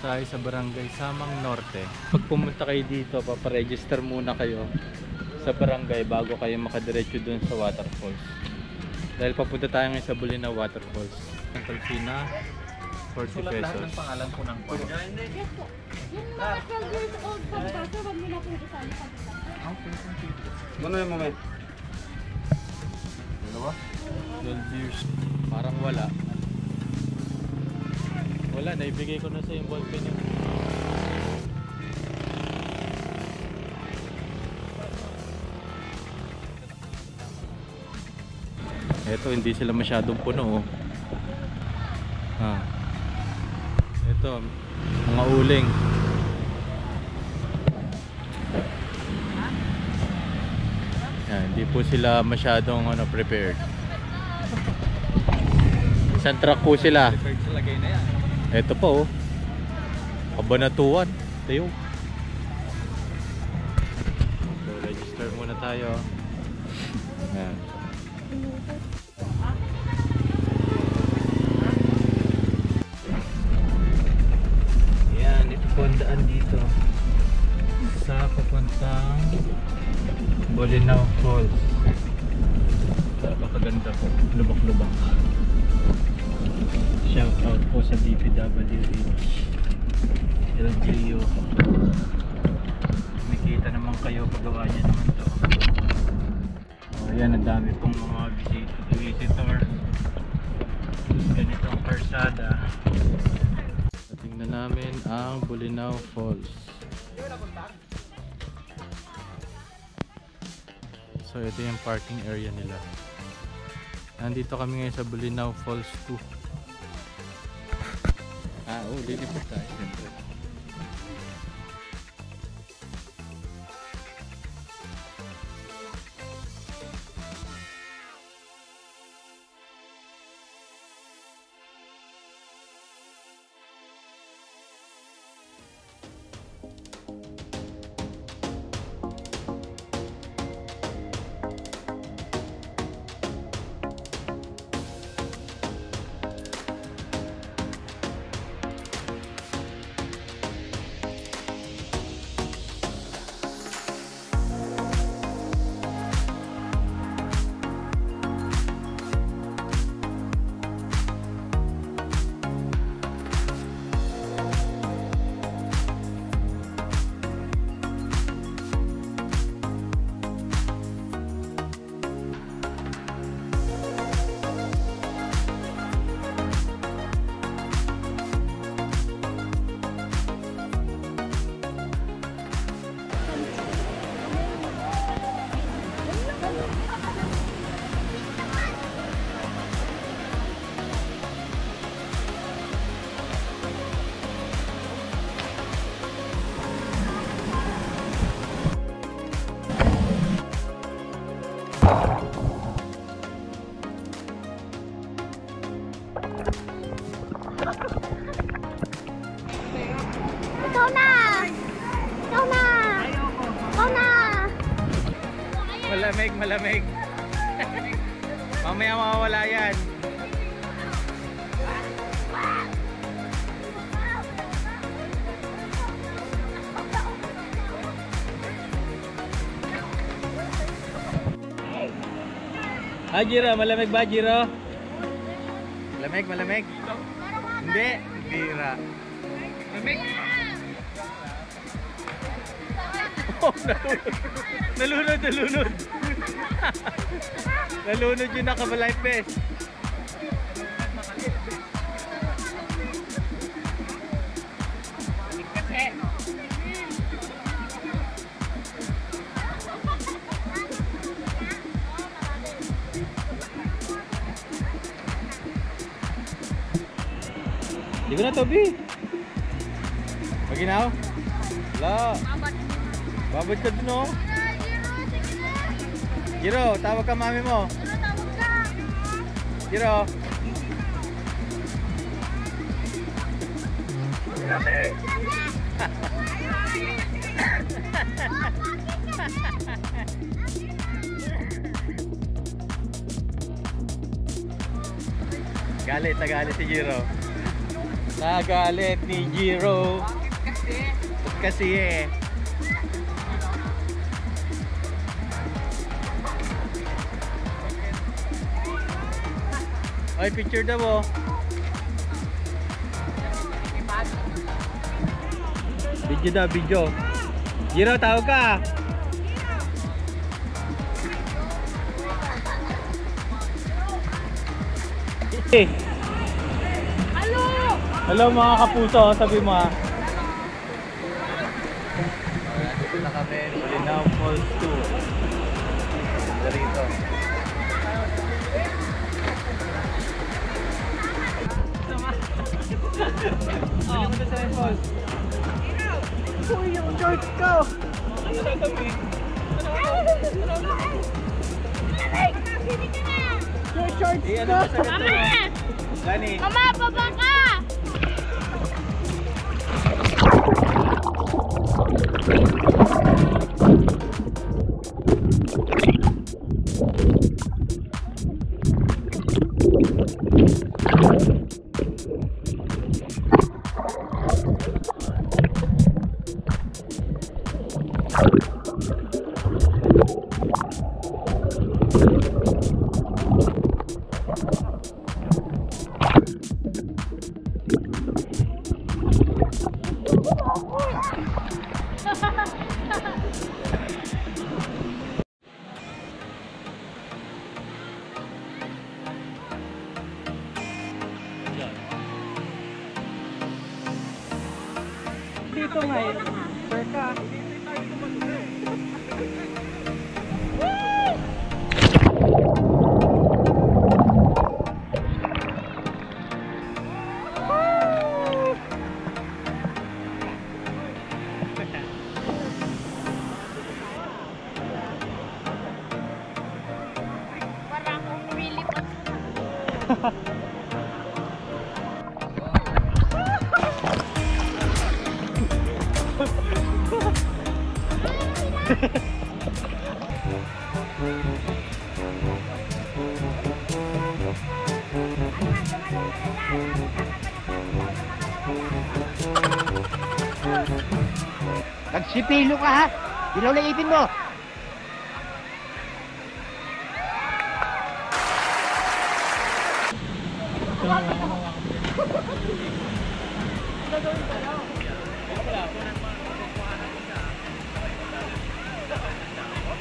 tayo sa Barangay Samang Norte. Pag pumunta kayo dito, paparegister muna kayo sa barangay bago kayo makadiretso dun sa Waterfalls. Dahil papunta tayo ngayon sa Bolinao Waterfalls. Ang Kalsina, 40 Sulat lahat pesos. ng pangalan po ng kwan. Yes po. Yung mga 12 years old pag bata, wag nila po isali sa kanila. Ano yung moment? Dalawa? 12 years. Parang wala. Wala, naibigay ko na sa yung ballpen yun. Eto, hindi sila masyadong puno, oh. Ito, mga uling. Yan, hindi po sila masyadong prepared. Isang truck po sila. Prepared sa lagay na yan. Ito po, oh. Kabanatuan. Tayo. So, register muna tayo. Yan. Yan, ito po ang daan dito sa papuntang Bolinao Falls. Napakaganda po. Lubak-lubak. Shout out po sa DPWH, LGU. Makikita naman kayo paggawa niya naman to. Ayan, ang dami pong mga visitor. Ganito ang karsada. Tingnan namin ang Bolinao Falls. So ito yung parking area nila. Nandito kami ngayon sa Bolinao Falls 2. Lilipot tayo siyempre. Malamig. Mamaya mawawala yan. Jiro, malamig ba, Jiro? Malamig? Hindi, bira. Malamig. Oh, nalunod. Nalunod yung naka-life vest. Di ko na Toby. Maginaw? Wala. Babad ka dun, oh. Jiro, tawag ka mami mo. Tawag ka. Jiro. Galit si Jiro. Nagalit ni Jiro. Kasi eh. Ay, picture daw oh. Video daw, video. Jiro, tawag ka. Hey. Hello! Hello mga kapuso, sabi mo ha. Dito na kami, Bolinao Falls 2. Dito. Ano mo sa falls? Uy, yung shorts ko! Ano na kami? Yung shorts ko! Mama! Gani! Mama, baba ka! Dito ngayon, circa. Parang umilipat. Nagsipilo ka ha? Ilaw na ipin mo!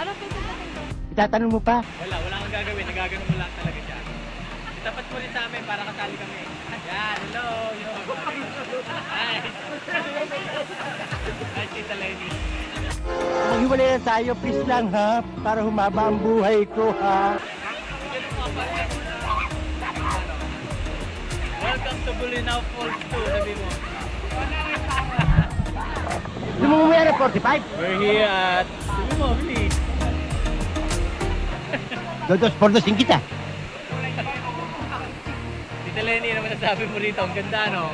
Ano pipindutin ko? Itatanong mo pa? Wala kang gagawin. Nagagano mo lang talaga siya. Tapat mo rin sa amin para kasali kami. Yan, hello! Hi! Hi, Tita Lenny. Maghiwalay na tayo, please lang ha? Para humaba ang buhay ko ha? Welcome to Bolinao Falls 2, sabi mo. Hindi mo mamaya na 45? We're here at... Sabi mo, please. Dodos por dosing kita. Tita Lenny, ano masasabi mo rito? Ang ganda, no?